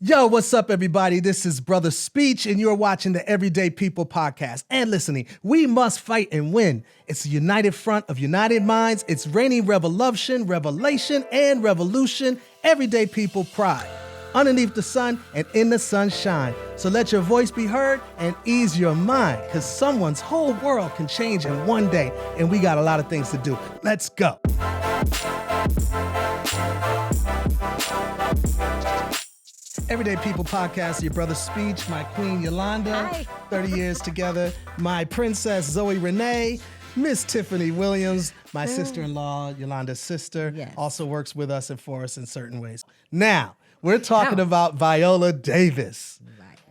Yo, what's up, everybody? This is Brother Speech, and you're watching the Everyday People podcast. And listening, we must fight and win. It's a united front of united minds. It's reigning revolution, and revolution. Everyday People pride. Underneath the sun and in the sunshine. So let your voice be heard and ease your mind, because someone's whole world can change in one day, and we got a lot of things to do. Let's go. Everyday People podcast, your brother Speech, my queen Yolanda, Hi. 30 years together, my princess Zoe Renee, Miss Tiffany Williams, my sister-in-law, Yolanda's sister, Yes. also works with us and for us in certain ways. Now, we're talking about Viola Davis.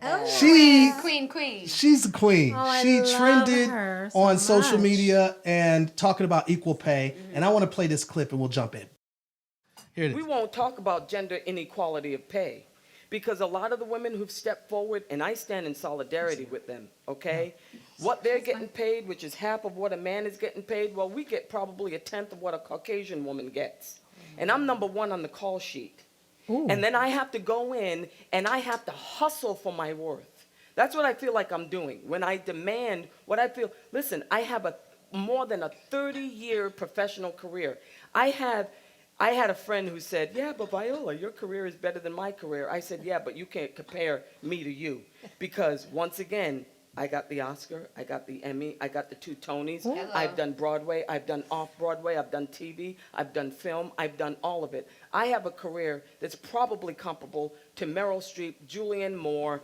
Queen. She's a queen. I She love trended her so on social much. media and talking about equal pay. And I want to play this clip and we'll jump in. Here it is. We won't talk about gender inequality of pay because a lot of the women who've stepped forward, and I stand in solidarity with them, okay? What they're getting paid, which is half of what a man is getting paid, well, we get probably a tenth of what a Caucasian woman gets. And I'm number one on the call sheet. Ooh. And then I have to go in and I have to hustle for my worth. That's what I feel like I'm doing. When I demand what I feel, listen, I have more than a 30-year professional career. I had a friend who said, yeah, but Viola, your career is better than my career. I said, yeah, but you can't compare me to you. Because once again, I got the Oscar, I got the Emmy, I got the 2 Tonys. Hello. I've done Broadway, I've done off-Broadway, I've done TV, I've done film, I've done all of it. I have a career that's probably comparable to Meryl Streep, Julianne Moore,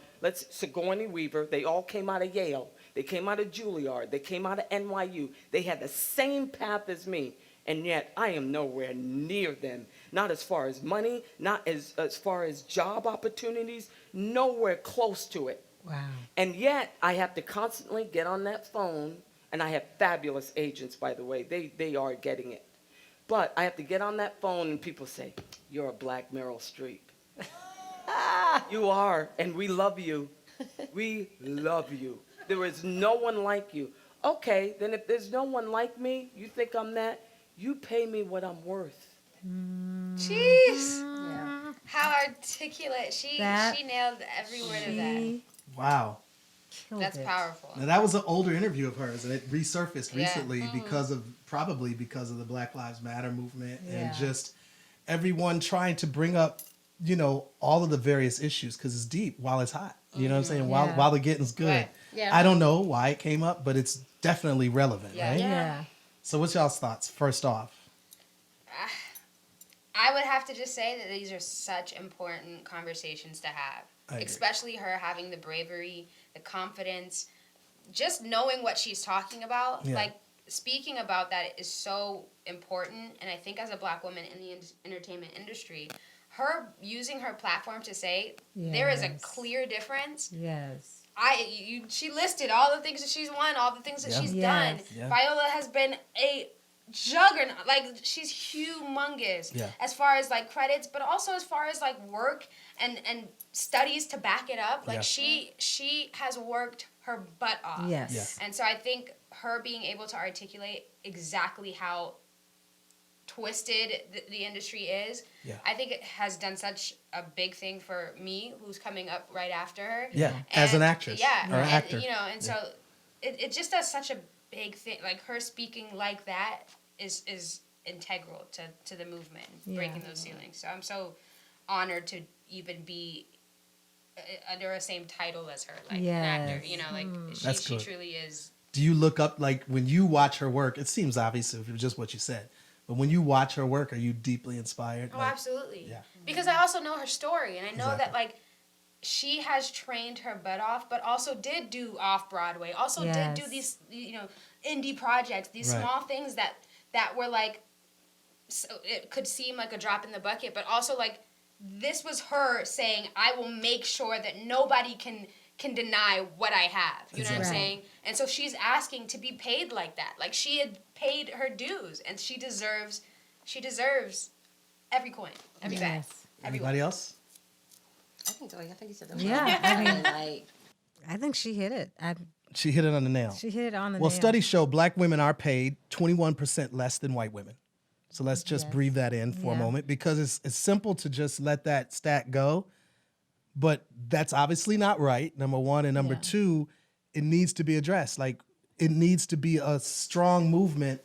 Sigourney Weaver. They all came out of Yale. They came out of Juilliard. They came out of NYU. They had the same path as me. And yet, I am nowhere near them. Not as far as money, not as far as job opportunities, nowhere close to it. Wow. And yet, I have to constantly get on that phone, and I have fabulous agents, by the way. They are getting it. But I have to get on that phone, and people say, you're a black Meryl Streep. You are, and we love you. We love you. There is no one like you. Okay, then if there's no one like me, you think I'm that? You pay me what I'm worth. Jeez. Yeah. How articulate. She nailed every word of that. Wow. That's powerful. Now, that was an older interview of hers, and it resurfaced Yeah. recently probably because of the Black Lives Matter movement Yeah. and just everyone trying to bring up, all of the various issues because it's deep while it's hot. You know what I'm saying? Yeah. While the getting's good. Right. Yeah. I don't know why it came up, but it's definitely relevant, Yeah. right? Yeah. So what's y'all's thoughts, first off? I would have to just say that these are such important conversations to have. I agree. Especially her having the bravery, the confidence, just knowing what she's talking about. Yeah. Like, speaking about that is so important. And I think as a black woman in the entertainment industry, her using her platform to say there is a Yes. clear difference. Yes. She listed all the things that she's won, all the things that Yeah. she's Yes. done. Yeah. Viola has been a juggernaut. Like, she's humongous Yeah. as far as like credits, but also as far as like work and studies to back it up. Like, Yeah. she has worked her butt off. Yes. Yeah. And so I think her being able to articulate exactly how twisted the industry is, Yeah. I think it has done such a big thing for me, who's coming up right after her. Yeah, as an actress Yeah, or and, actor. and so it just does such a big thing. Like, her speaking like that is integral to the movement, breaking those ceilings. So I'm so honored to even be under a same title as her, like an actor. Yes. That's She good. truly is. Do you look up, like, when you watch her work, it seems obvious if it was just what you said, but when you watch her work, are you deeply inspired? Oh, Like, absolutely. yeah. Because I also know her story, and I know Exactly. that, like, she has trained her butt off, but also did do off-Broadway, also did do Yes. these, indie projects, these Right. small things that were, like, so it could seem like a drop in the bucket, but also, like, this was her saying, I will make sure that nobody can deny what I have. You know what I'm Exactly. saying? And so she's asking to be paid like that. Like, she had paid her dues, and she deserves every coin, every bag. Yes. Anybody else? I think so. I think you said that. Yeah, I mean, like, I think she hit it. She hit it on the nail. She hit it on the Well, nail. studies show black women are paid 21% less than white women. So let's just Yes. breathe that in for a Yeah. moment, because it's simple to just let that stat go. but that's obviously not right, number one. And number Yeah. two, it needs to be addressed. Like, it needs to be a strong movement.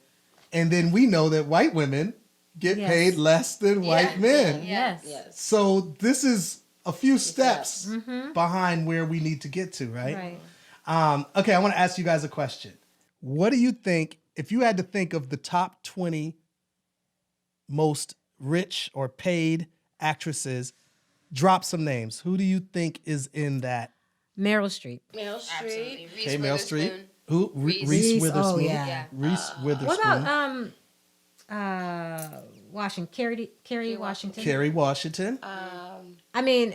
And then we know that white women get Yes. paid less than white men. Yes. Yes. So this is a few steps Mm-hmm. behind where we need to get to, right? Right. Okay, I want to ask you guys a question. What do you think, if you had to think of the top 20 most rich or paid actresses, drop some names. Who do you think is in that? Meryl Streep. Meryl Streep. Absolutely. Reese Okay, Meryl Streep. Witherspoon. Who? Reese. Reese Witherspoon. Oh, yeah. Yeah. Reese Witherspoon. What about Washington? Kerry Washington. Kerry Washington. I mean,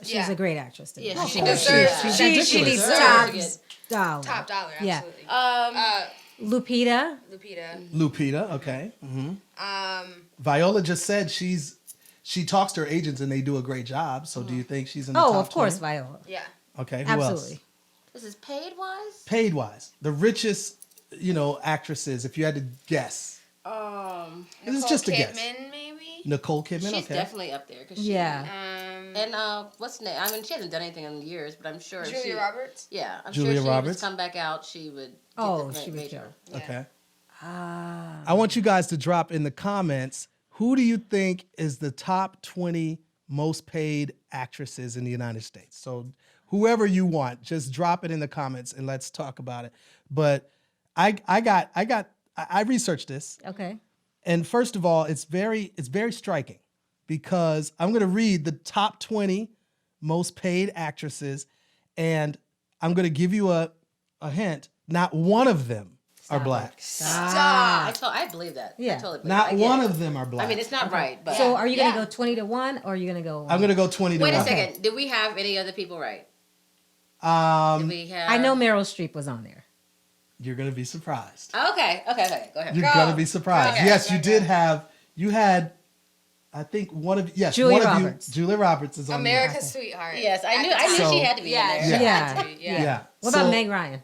she's Yeah. a great actress. To me. Yeah, She Oh, deserves. she's She ridiculous. deserves dollar. Top dollar. Yeah. Absolutely. Lupita. Lupita. Lupita. Okay. hmm Um. Viola just said she talks to her agents and they do a great job. So do you think she's in the top Oh, of course, 20? Viola. Yeah. Okay. Who Absolutely. else? This is paid wise? Paid wise, the richest, actresses. If you had to guess, this is just a guess. Kidman, maybe. Nicole Kidman. She's Okay. definitely up there. 'Cause Yeah. And what's the name? I mean, she hasn't done anything in years, but I'm sure Julia Roberts. Yeah, I'm Julia sure she Roberts? would come back out. She would. Get Oh, the she would major. kill. Yeah. Okay. Ah. I want you guys to drop in the comments, who do you think is the top 20 most paid actresses in the United States? So whoever you want, just drop it in the comments and let's talk about it. But I researched this, Okay. and first of all, it's very striking because I'm going to read the top 20 most paid actresses, and I'm going to give you a hint. Not one of them are black. I believe that. Yeah. I totally believe Not it. I get one it. of them are black. I mean, it's not right, but. So are you going to Yeah. go 20-1 or are you going to go? I'm going to go 20 to Wait 1. a second. Did we have any other people right? Did we have? I know Meryl Streep was on there. You're going to be surprised. Okay. Go ahead. You're going to be surprised. Okay. Yes, you Okay. did have, you had, I think one of, yes, Julia one of Roberts. you, Julia Roberts is on America's Sweetheart. Yes, I At knew. the I knew time. she had to be Yeah. in there. Yeah. Yeah. Yeah. What So- about Meg Ryan?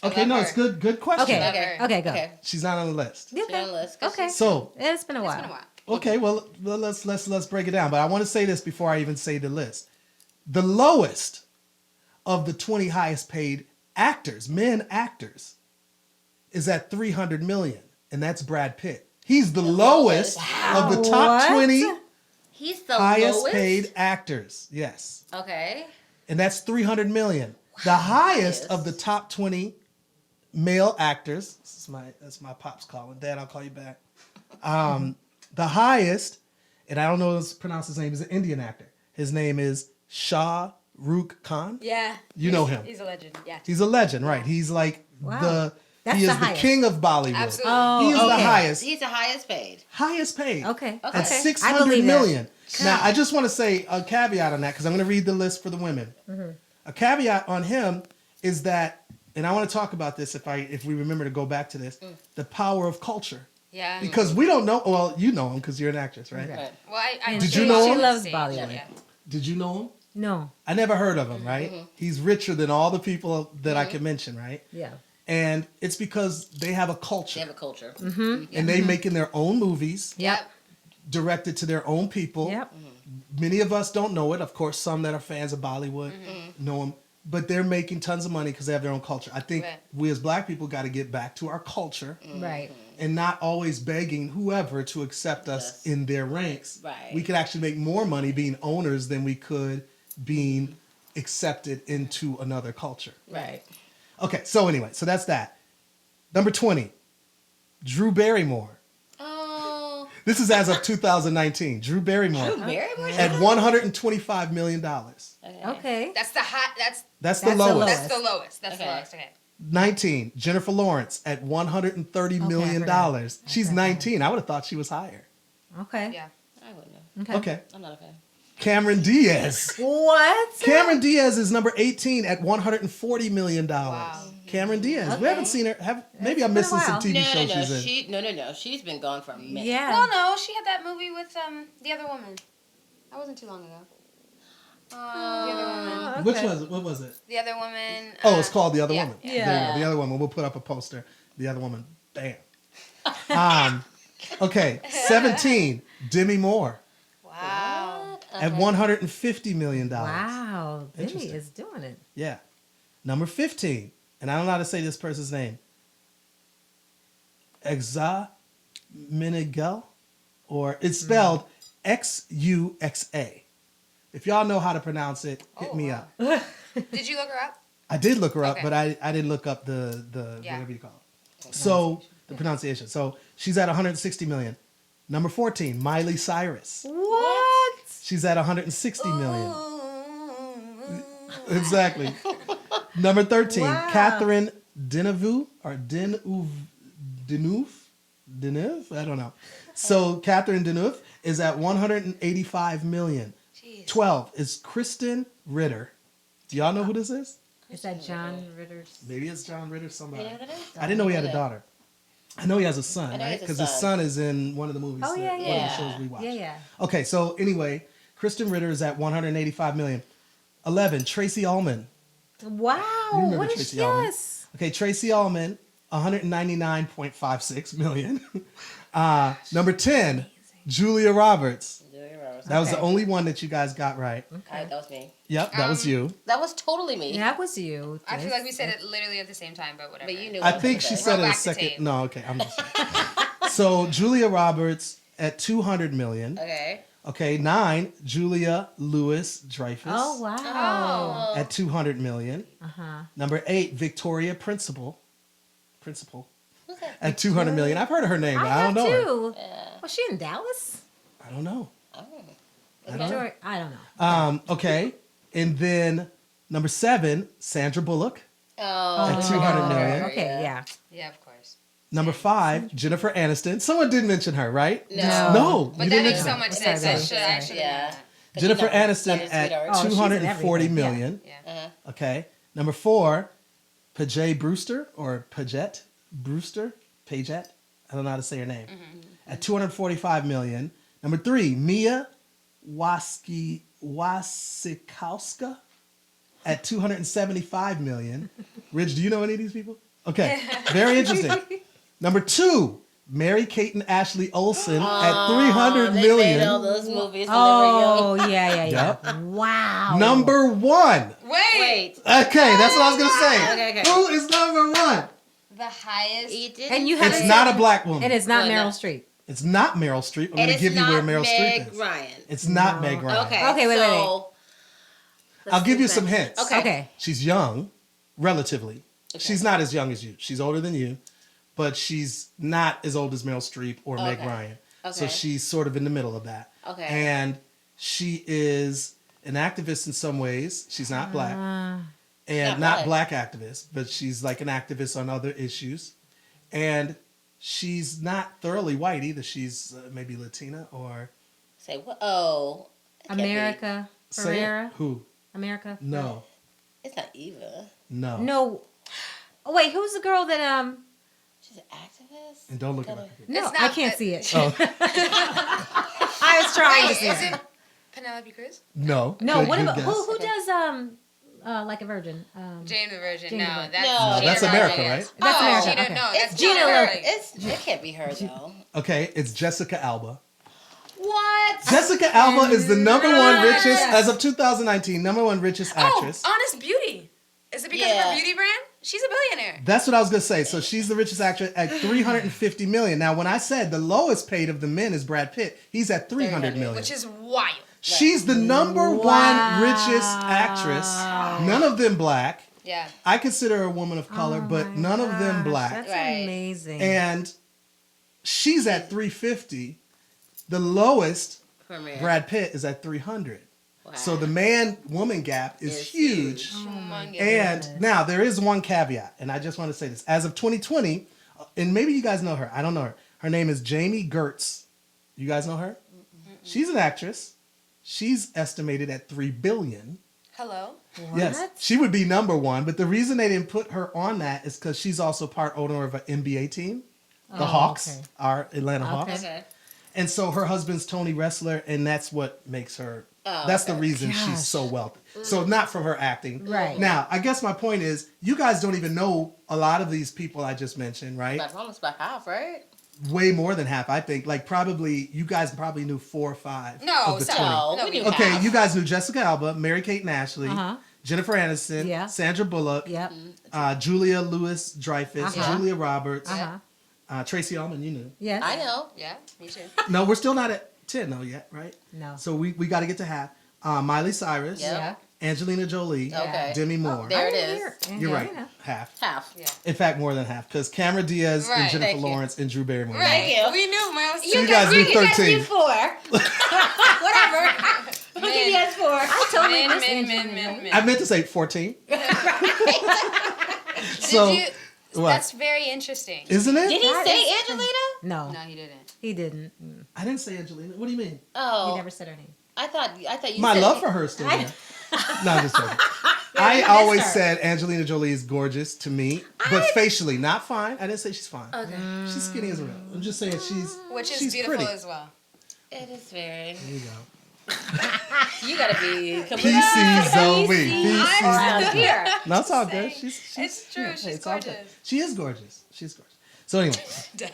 Okay, love no, her. it's good question. Okay. Love her. Okay, go. Okay. She's not on the list. She's on the list, 'cause Okay. So, It's been a It's while. been a while. okay, well, let's break it down. But I want to say this before I even say the list. The lowest of the 20 highest paid actors, men actors, is at 300 million, and that's Brad Pitt. He's the lowest of the top What? 20 He's the highest lowest. paid actors. Yes. Okay. And that's 300 million. The highest of the top 20 male actors, that's my pops calling. Dad, I'll call you back. The highest, and I don't know how to pronounce his name, is an Indian actor. His name is Shah Rukh Khan. Yeah. You know him. He's a legend. Yeah. He's a legend, right? He's like Wow. That's he is the the highest. king of Bollywood. Absolutely. Oh, He is the okay. highest. He's the highest paid. Highest paid. Okay. Okay. At I 600 believe that. million. Now, I just want to say a caveat on that because I'm going to read the list for the women. A caveat on him is that, and I want to talk about this if we remember to go back to this, the power of culture. Yeah. Because we don't know, well, you know him because you're an actress, right? Right. Well, I Did she- you know she him? loves She Bollywood. loves Bollywood. Yeah. Did you know him? No. I never heard of him, right? He's richer than all the people that I can mention, right? Yeah. And it's because they have a culture. They have a culture. And they making their own movies Yep. directed to their own people. Yep. Many of us don't know it. Of course, some that are fans of Bollywood know them. But they're making tons of money because they have their own culture. I think Right. we as black people got to get back to our culture Right. and not always begging whoever to accept us Yes. in their ranks. Right. We could actually make more money being owners than we could being accepted into another culture. Right. Okay, so anyway, so that's that. Number 20, Drew Barrymore. Oh. This is as of 2019. Drew Barrymore Drew Barrymore? at $125 million. Okay. That's the hot. That's That's the the lowest. lowest. That's the lowest. That's the Okay. lowest. Okay. 19, Jennifer Lawrence at $130 Okay, million. I forgot. She's 19. I would have thought she was higher. Okay. Yeah. I wouldn't know. Okay. I'm not a fan. Cameron Diaz. What? Cameron Diaz is number 18 at $140 million. Wow. Cameron Diaz. We Okay. haven't seen her. Maybe I'm been a missing some while. TV No, shows no, no. she's in. No. She's been gone for a minute. Yeah. Well, no, she had that movie with the other woman. That wasn't too long ago. The other woman. Okay. Which was it? What was it? The other woman. Oh, it's called The Other yeah, Woman. yeah. There you go. Yeah. The Other Woman. We'll put up a poster. The Other Woman. Bam. Okay. 17, Demi Moore. Wow. at $150 million. Wow. Vinny Interesting. is doing it. Yeah. Number 15, and I don't know how to say this person's name. Exa Menegel, or it's spelled Xuxa. If y'all know how to pronounce it, hit me up. Did you look her up? I did look her up, Okay. but I didn't look up the Yeah. whatever you call it. So the pronunciation. So she's at 160 million. Number 14, Miley Cyrus. What? She's at 160 million. Exactly. Number 13, Wow. Catherine Deneuve or Deneuve? I don't know. So Catherine Deneuve is at 185 million. Jeez. 12 is Kristen Ritter. Do y'all know who this is? Is that John Ritter's? Maybe it's John Ritter, somebody. You know who that is? I didn't know he had a Yeah. daughter. I know he has a son, I know he right? has a Because his son. son is in one of the movies. Oh, yeah, one of the yeah. shows we watch. Yeah, yeah. Okay, so anyway, Kristen Ritter is at 185 million. 11, Tracy Ullman. Wow. You remember What is Tracy Ullman? yes? Okay, Tracy Ullman, 199.56 million. Number 10, Julia Roberts. That was the Okay. only one that you guys got right. That was me. Yep, that was you. That was totally me. That was you. I feel like we said it literally at the same time, but whatever. But you knew. I what think was she gonna said it Roll a back the second. tape. No, okay, I'm just So Julia Roberts at 200 million. Okay. Okay, 9, Julia Louis Dreyfus. Oh, wow. Oh. At 200 million. Uh-huh. Number 8, Victoria Principal. Who's that? At 200 million. I've heard of her name, but I don't know her. too. Yeah. Was she in Dallas? I don't know. Oh. I don't know. I don't know. Okay, and then number 7, Sandra Bullock. Oh. At 200 million. Okay, yeah. Yeah, of course. Number 5, Jennifer Aniston. Someone did mention her, right? No. No, But you that didn't makes mention so her. much Sorry, sense. sorry, I sorry. should Yeah. have. 'Cause Jennifer you know, Aniston she's a at sweetheart. Oh, she's in 240 everything, yeah. million. Yeah. Okay. Number 4, Paget Brewster or Paget Brewster. Paget. I don't know how to say her name. At 245 million. Number 3, Mia Wasikowska at 275 million. Rich, do you know any of these people? Okay. Very interesting. Number 2, Mary Kate and Ashley Olsen at 300 They million. made all those movies when they were Oh, young. yeah. Yep. Wow. Number 1. Wait. Okay, that's what I was gonna say. Okay. Who is number 1? The highest. You did. And you It's haven't not a black woman. It is not Well, no. Meryl Streep. It's not Meryl Streep. I'm And gonna it's give you not where Meryl Meg Streep is. Ryan. It's not Meg Ryan. Okay. Okay, wait. So, I'll give you some hints. Okay. She's young, relatively. She's not as young as you. She's older than you, but she's not as old as Meryl Streep or Meg Okay. Ryan. So Okay. she's sort of in the middle of that. Okay. And she is an activist in some ways. She's not black. And not black activist, but she's like an activist on other issues. And she's not thoroughly white either. She's maybe Latina or... Say what? Oh. it can't be. America Say it. Ferrera. Who? America. No. It's not Eva. No. No. Oh, wait, who's the girl that She's an activist. And don't look at her. No, It's I not- can't see it. Oh, I was trying to Wait, see is it. it Penelope Cruz? no. No, Good- what good about guess. who does like a virgin? Jane the Virgin. Jane the No, Virgin. that's No, Gina that's America, Rodriguez. right? That's Oh, America, Gina, okay. no, It's that's Gina. Gina. It can't be her though. Okay, it's Jessica Alba. What? Jessica Alba is the number one richest, Yes. as of 2019, number one richest actress. Oh, Honest Beauty. Is it because of Yeah. her beauty brand? She's a billionaire. That's what I was gonna say. So she's the richest actress at 350 million. Now, when I said the lowest paid of the men is Brad Pitt, he's at 300 million. Which is wild. She's the number one richest actress. None of them black. Yeah. I consider her a woman of color, but none of them black. That's Right. amazing. And she's at 350. The lowest, Premiere. Brad Pitt, is at 300. Wow. So the man-woman gap is It's huge. Humongous. And now there is one caveat, and I just want to say this. As of 2020, and maybe you guys know her. I don't know her. Her name is Jamie Gertz. You guys know her? She's an actress. She's estimated at $3 billion. Hello? Yes, she would be number one. But the reason they didn't put her on that is because she's also part owner of an NBA team, the Hawks, okay. our Atlanta Hawks. Okay. And so her husband's Tony Wrestler, and that's what makes her. Oh, that's the okay. reason Gosh. she's so wealthy. So not from her acting. Right. Now, I guess my point is, you guys don't even know a lot of these people I just mentioned, right? Like almost by half, right? way more than half. I think like probably you guys probably knew 4 or 5 No, of the stop. 20. No, No, we we knew didn't. Okay, half. you guys knew Jessica Alba, Mary-Kate and Ashley, Uh-huh. Jennifer Aniston, Yeah. Sandra Bullock, Yep. Julia Louis-Dreyfus, Uh-huh. Julia Roberts, Uh-huh. Tracy Ullman, you knew. Yes. I know. Yeah, me too. No, we're still not at 10 though yet, right? No. So we got to get to half. Miley Cyrus, Yep. Yeah. Angelina Jolie, Okay. Demi Moore. There I it didn't is. hear- You're yeah, right, you know. half. Half. Yeah. In fact, more than half, because Cameron Diaz and Right, Jennifer thank you. Lawrence and Drew Barrymore. Right. you. We knew, Miles. So you guys knew 13. 4. Whatever. We'll give you guys 4. I totally Men, missed men, Angelina men, men, Jolie. men. I meant to say 14. So, Did you? what? That's very interesting. Isn't it? Did he That say is- Angelina? No, No, he didn't. he didn't. I didn't say Angelina. What do you mean? Oh, He never said her name. I thought you My said love for her is still there. No, I'm just joking. I you always missed her. said Angelina Jolie is gorgeous to me, but facially, not fine. I didn't say she's fine. Okay. She's skinny as a rail. I'm just saying Which is she's beautiful pretty. as well. It is very. There you go. You gotta be completely PC Zoe. around PC. here. No, it's all good. saying. She's It's true. yeah, She's it's all good. gorgeous. She is gorgeous. She's gorgeous. So anyway,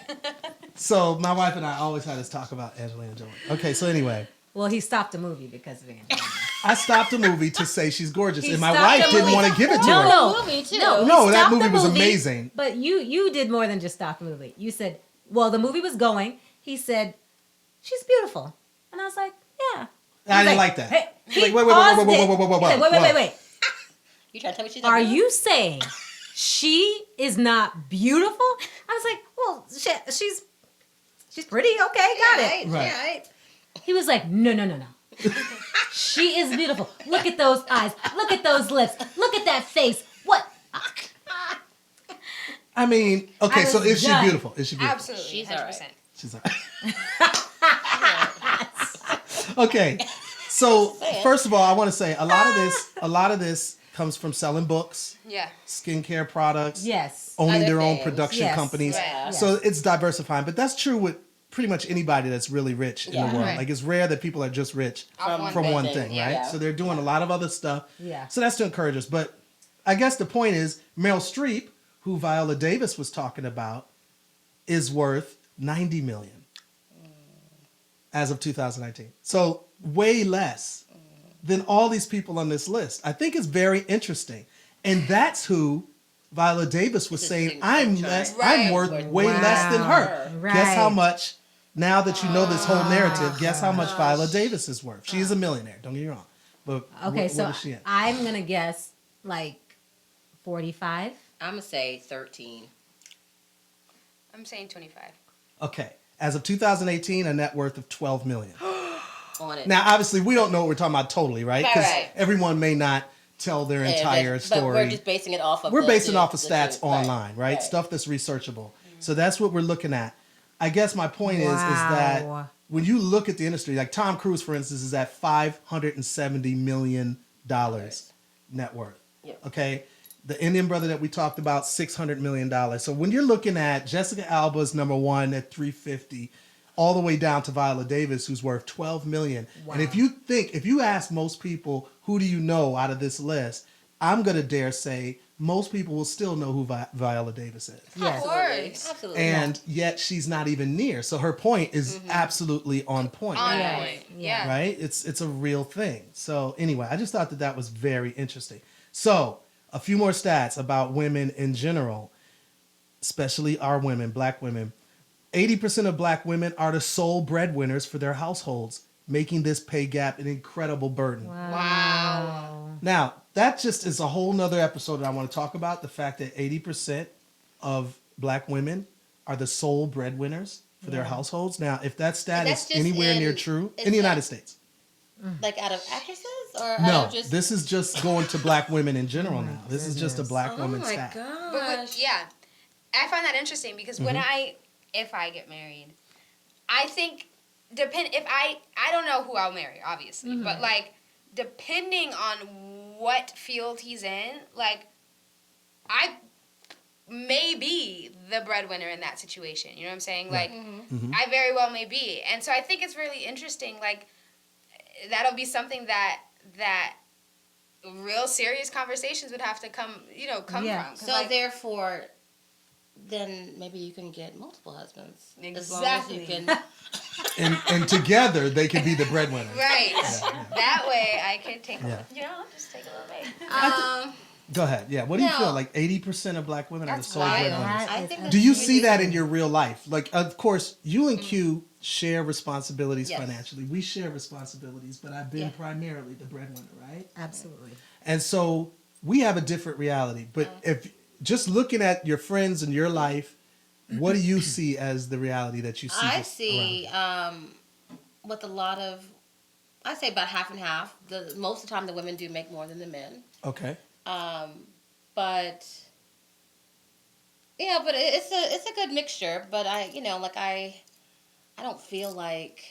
so my wife and I always had this talk about Angelina Jolie. Okay, so anyway, Well, he stopped the movie because of Angelina. I stopped the movie to say she's gorgeous, He and my stopped wife the didn't movie. want to give it to No, her. no. Movie too. No, No, he that stopped movie the was amazing. But you did more than just stop the movie. You said, well, the movie was going. He said, she's beautiful. And I was like, yeah. I didn't He's like that. Hey, he Wait, paused wait, it. whoa, He said, wait, wait. You trying to tell me she's not Are beautiful? you saying she is not beautiful? I was like, well, she's pretty. Okay, got it. Right. Yeah, right. He was like, no. She is beautiful. Look at those eyes. Look at those lips. Look at that face. What? I mean, okay, I so was is she done. beautiful? Is she beautiful? Absolutely. She's 100%. alright. She's like, okay. So Say it. first of all, I want to say a lot of this comes from selling books, Yeah. skincare products, Yes. owning Other their own things. production Yes. companies. Yeah. So it's diversifying, but that's true with pretty much anybody that's really rich in Yeah. the world. Right. Like it's rare that people are just rich Off from one thing, thing, yeah. right? Yeah. So they're doing a lot of other stuff. Yeah. So that's to encourage us. But I guess the point is Meryl Streep, who Viola Davis was talking about, is worth $90 million as of 2019. So way less than all these people on this list. I think it's very interesting. And that's who Viola Davis was saying, I'm less, I'm Right. worth way less than her. Wow. Guess how Right. much, now that you know this whole narrative, guess how much Viola Davis is worth. She is a millionaire, don't get me wrong. But Okay, what so is she at? I'm going to guess like 45. I'm gonna say 13. I'm saying 25. Okay, as of 2018, a net worth of $12 million. On it. Now, obviously, we don't know what we're talking about totally, right? Because Right. everyone may not tell their Yeah, entire but story. we're just basing it off of. We're the basing two- off of the stats two. online, right? Stuff that's researchable. So that's what we're looking at. I guess my point is that Wow. when you look at the industry, like Tom Cruise, for instance, is at $570 million net worth. Yep. Okay. The Indian brother that we talked about, $600 million. So when you're looking at Jessica Alba's number one at 350, all the way down to Viola Davis, who's worth $12 million. And if you ask most people, who do you know out of this list? I'm going to dare say most people will still know who Viola Davis is. Yes. Of course. Absolutely. And yet she's not even near. So her point is absolutely on point. On Yes. point. Yeah. Right? It's a real thing. So anyway, I just thought that was very interesting. So a few more stats about women in general, especially our women, black women. 80% of black women are the sole breadwinners for their households, making this pay gap an incredible burden. Wow. Now, that just is a whole nother episode that I want to talk about. The fact that 80% of black women are the sole breadwinners for their households. Now, if that stat And that's is just anywhere near in- true, it's in the United not- States. Like out of actresses or out No, of just. this is just going to black women in general now. This is just a black Oh woman my stat. gosh. But yeah, I find that interesting because when if I get married, I think if I don't know who I'll marry, obviously, but like depending on what field he's in, like I may be the breadwinner in that situation. You know what I'm saying? Like I very well may be, and so I think it's really interesting. Like that'll be something that real serious conversations would have to come Yeah. from. 'Cause, So like, therefore, then maybe you can get multiple husbands. As long as you Exactly. can. And together they could be the breadwinner. Right. That way I could take Yeah. I'll just take a little bit. Go ahead. Yeah. What do you No. feel? Like 80% of black women are the That's sole wild. breadwinners. I think that's Do you see really- that in your real life? Like, of course, you and Q share responsibilities Yes. financially. We share responsibilities, but I've been Yeah. primarily the breadwinner, right? Absolutely. And so we have a different reality. But if just looking at your friends and your life, what do you see as the reality that you see? I just see around with a lot of, I say about half and half. Most of the time, the women do make more than the men. you? Okay. But yeah, but it's a good mixture. But I don't feel like.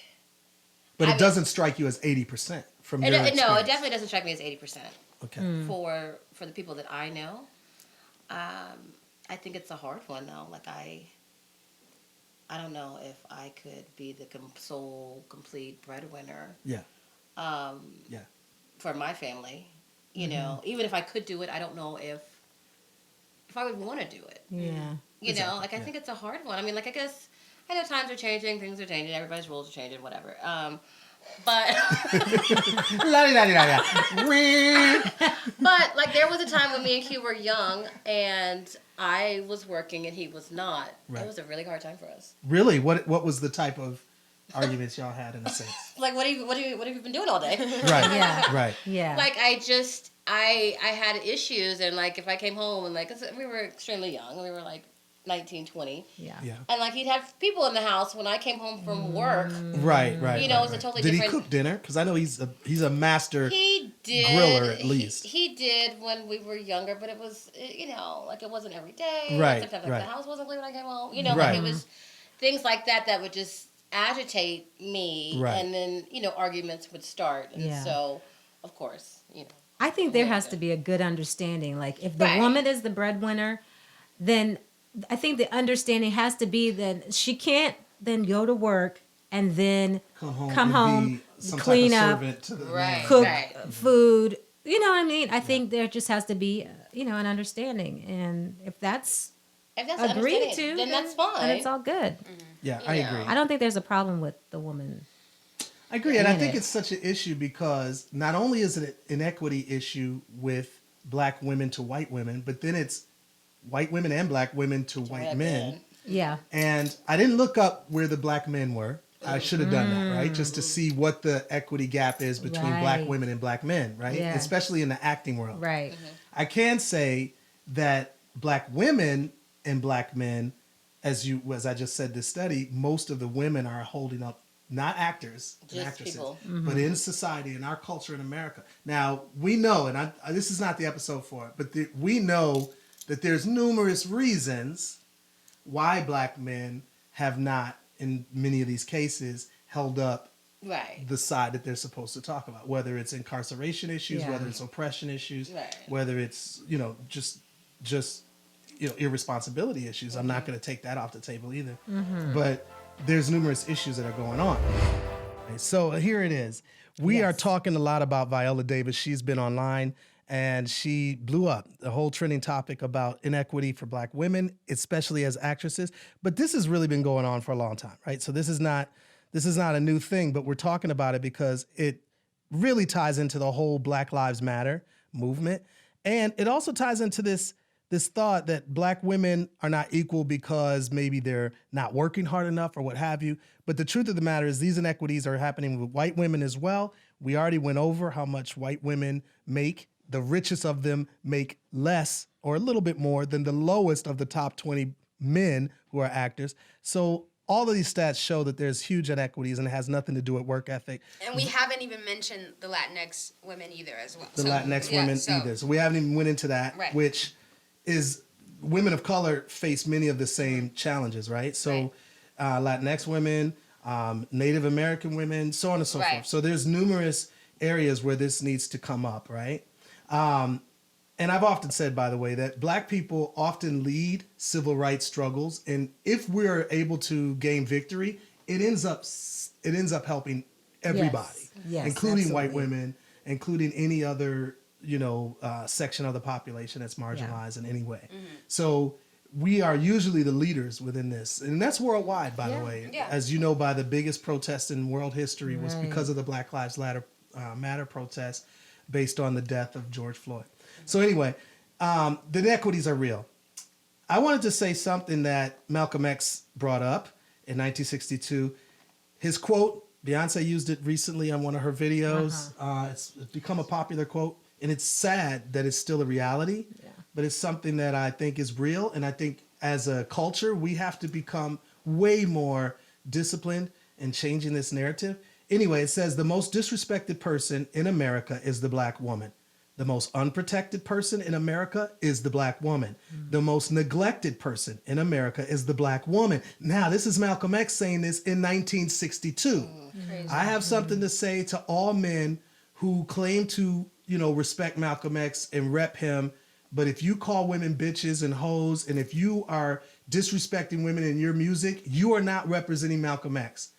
But I it mean- doesn't strike you as 80% from your No, experience. it definitely doesn't strike me as 80%. Okay. For the people that I know. I think it's a hard one though. Like I don't know if I could be the sole complete breadwinner. Yeah. Yeah. For my family, you know, even if I could do it, I don't know if I would want to do it. Yeah. You know, like I yeah. think it's a hard one. I mean, like I guess I know times are changing, things are changing, everybody's rules are changing, whatever. But but like there was a time when me and Q were young and I was working and he was not. Right. It was a really hard time for us. Really? What was the type of arguments y'all had in a sense? Like what have you been doing all day? Right. Yeah. Right. Yeah. Like I had issues and like if I came home and like 'cause we were extremely young, we were like 19, 20. Yeah. Yeah. And like he'd have people in the house when I came home from work. Right. You know, it was a totally Did different. he cook dinner? Because I know he's a master. He did. griller at least. He did when we were younger, but it was, you know, like it wasn't every day. Right, Sometimes like right. the house wasn't clean when I came home. You know, Right. like it was things like that would just agitate me. Right. And then, you know, arguments would start. And Yeah. so, of course, you know. I think there has to be a good understanding. Like if the Right. woman is the breadwinner, then I think the understanding has to be that she can't then go to work and then Come come and home, be some clean type of up, servant to the Right. man. cook Right. food. You know what I mean? I think there just has to be, you know, an understanding. And if that's If that's agreed understanding, to, then that's then fine. it's all good. Yeah, I Yeah. agree. I don't think there's a problem with the woman. I agree, and I in think it. it's such an issue because not only is it an inequity issue with black women to white women, but then it's white women and black women to white men. Yeah. And I didn't look up where the black men were. I should have done that, right? Just to see what the equity gap is between black Right. women and black men, right? Yeah. Especially in the acting world. Right. I can say that black women and black men, as I just said, this study, most of the women are holding up, not actors and Just actresses, people. but in society, in our culture in America. Now, we know, and this is not the episode for it, but we know that there's numerous reasons why black men have not, in many of these cases, held up Right. the side that they're supposed to talk about, whether it's incarceration issues, Yeah. whether it's oppression issues, Right. whether it's, you know, just irresponsibility issues. I'm not going to take that off the table either. But there's numerous issues that are going on. So here it is. We are talking a lot about Viola Davis. She's been online and she blew up the whole trending topic about inequity for black women, especially as actresses. But this has really been going on for a long time, right? So this is not a new thing, but we're talking about it because it really ties into the whole Black Lives Matter movement. And it also ties into this thought that black women are not equal because maybe they're not working hard enough or what have you. But the truth of the matter is these inequities are happening with white women as well. We already went over how much white women make. The richest of them make less or a little bit more than the lowest of the top 20 men who are actors. So all of these stats show that there's huge inequities and it has nothing to do with work ethic. And we haven't even mentioned the Latinx women either as well. The Latinx women either. So we haven't even went into that, Right. which is women of color face many of the same challenges, right? So Latinx women, Native American women, so on and so Right. forth. So there's numerous areas where this needs to come up, right? And I've often said, by the way, that black people often lead civil rights struggles. And if we're able to gain victory, it ends up helping everybody, Yes, including white absolutely. women, including any other, section of the population that's marginalized in any way. So we are usually the leaders within this. And that's worldwide, by the way. Yeah. As you know, by the biggest protest in world history was Right. because of the Black Lives Matter protest based on the death of George Floyd. So anyway, the inequities are real. I wanted to say something that Malcolm X brought up in 1962. His quote, Beyonce used it recently on one of her videos. It's become a popular quote, and it's sad that it's still a reality, but it's something that I think is real. And I think as a culture, we have to become way more disciplined in changing this narrative. Anyway, it says the most disrespected person in America is the Black woman. The most unprotected person in America is the Black woman. The most neglected person in America is the Black woman. Now, this is Malcolm X saying this in 1962. Crazy. I have something to say to all men who claim to, respect Malcolm X and rep him. But if you call women bitches and hoes, and if you are disrespecting women in your music, you are not representing Malcolm X.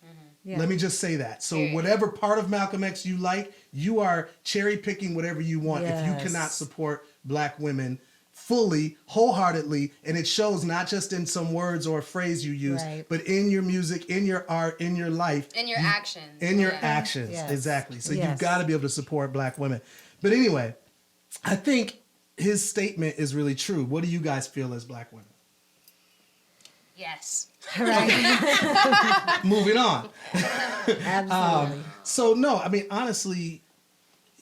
Yeah. Let me just say that. So Period. whatever part of Malcolm X you like, you are cherry picking whatever you want if you Yes. cannot support Black women fully, wholeheartedly, and it shows not just in some words or a phrase you use, Right. but in your music, in your art, in your life, In your actions. in your Yeah. actions. Yes. Exactly. So Yes. you've got to be able to support Black women. But anyway, I think his statement is really true. What do you guys feel as Black women? Yes. Right. Moving on. Absolutely. So no, I mean honestly,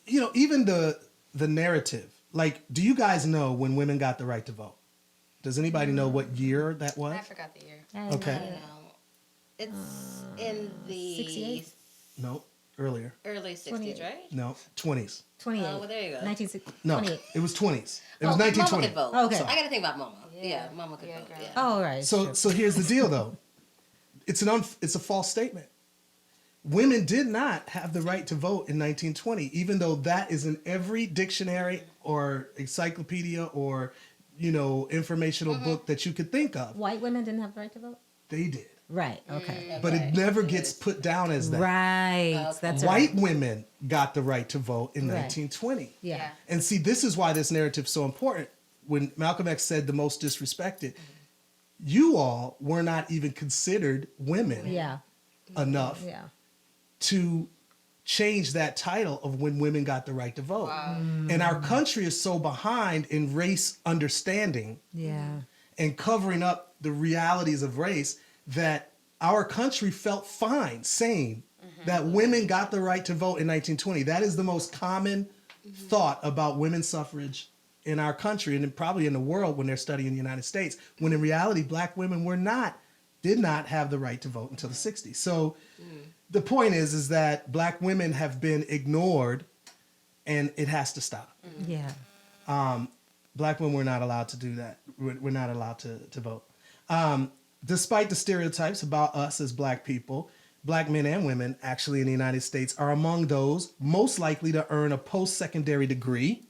even the narrative. Like, do you guys know when women got the right to vote? Does anybody know what year that was? I forgot the year. Okay. I don't know. It's in the 68? No, earlier. early 60s, 28. right? No, 20s. 28. Oh, well, there you go. 1960. No, 28. it was 20s. It was Mama 1920. could vote. Okay. I got to think about Mama. Yeah. Yeah, Mama could Yeah, vote. girl. Yeah. Oh, right. So here's the deal though. It's a false statement. Women did not have the right to vote in 1920, even though that is in every dictionary or encyclopedia or informational book that you could think of. White women didn't have the right to vote? They did. Right. Okay. But it Right. never It gets is. put down as that. Right. Okay. That's White right. women got the right to vote in Right. 1920. Yeah. Yeah. And see, this is why this narrative's so important. When Malcolm X said the most disrespected, you all were not even considered women Yeah. enough Yeah. to change that title of when women got the right to vote. And our country is so behind in race understanding Yeah. and covering up the realities of race that our country felt fine saying that women got the right to vote in 1920. That is the most common thought about women's suffrage in our country and probably in the world when they're studying the United States, when in reality, Black women did not have the right to vote until the 60s. So the point is that Black women have been ignored and it has to stop. Yeah. Black women were not allowed to do that. We're not allowed to vote. Despite the stereotypes about us as Black people, Black men and women actually in the United States are among those most likely to earn a post-secondary degree.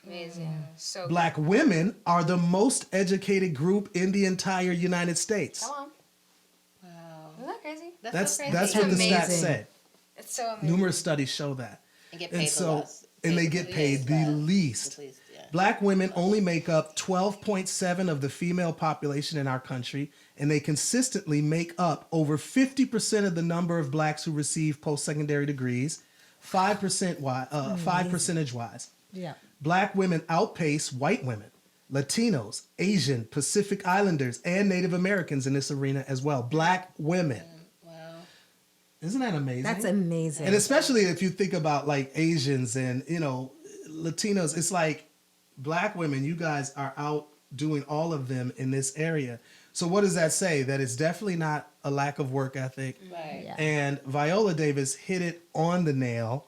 Amazing. So Black women are the most educated group in the entire United States. Come on. Wow. Isn't that crazy? That's so crazy. that's what the stats Amazing. say. It's so amazing. Numerous studies show that. And get And paid so- less. and they get paid the least. Yeah. Black women only make up 12.7 of the female population in our country, and they consistently make up over 50% of the number of Blacks who receive post-secondary degrees, 5 percentage wise. Yeah. Black women outpace white women, Latinos, Asian, Pacific Islanders, and Native Americans in this arena as well. Black women. Wow. Isn't that amazing? That's amazing. And especially if you think about like Asians and, Latinos, it's like Black women, you guys are outdoing all of them in this area. So what does that say? That it's definitely not a lack of work ethic. Right. Yeah. And Viola Davis hit it on the nail.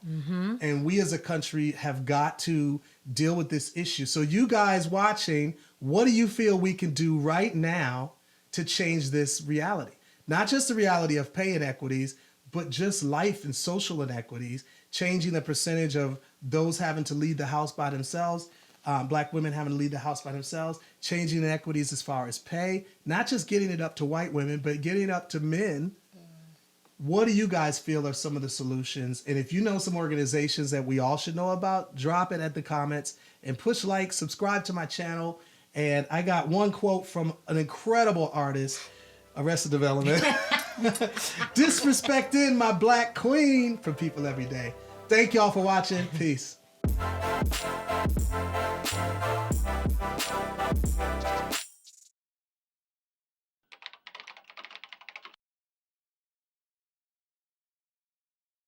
And we as a country have got to deal with this issue. So you guys watching, what do you feel we can do right now to change this reality? Not just the reality of pay inequities, but just life and social inequities, changing the percentage of those having to lead the house by themselves, Black women having to lead the house by themselves, changing inequities as far as pay, not just getting it up to white women, but getting it up to men. What do you guys feel are some of the solutions? And if you know some organizations that we all should know about, drop it at the comments and push like, subscribe to my channel, And I got one quote from an incredible artist, Arrested Development. Disrespecting my black queen from People Every Day. Thank y'all for watching. Peace.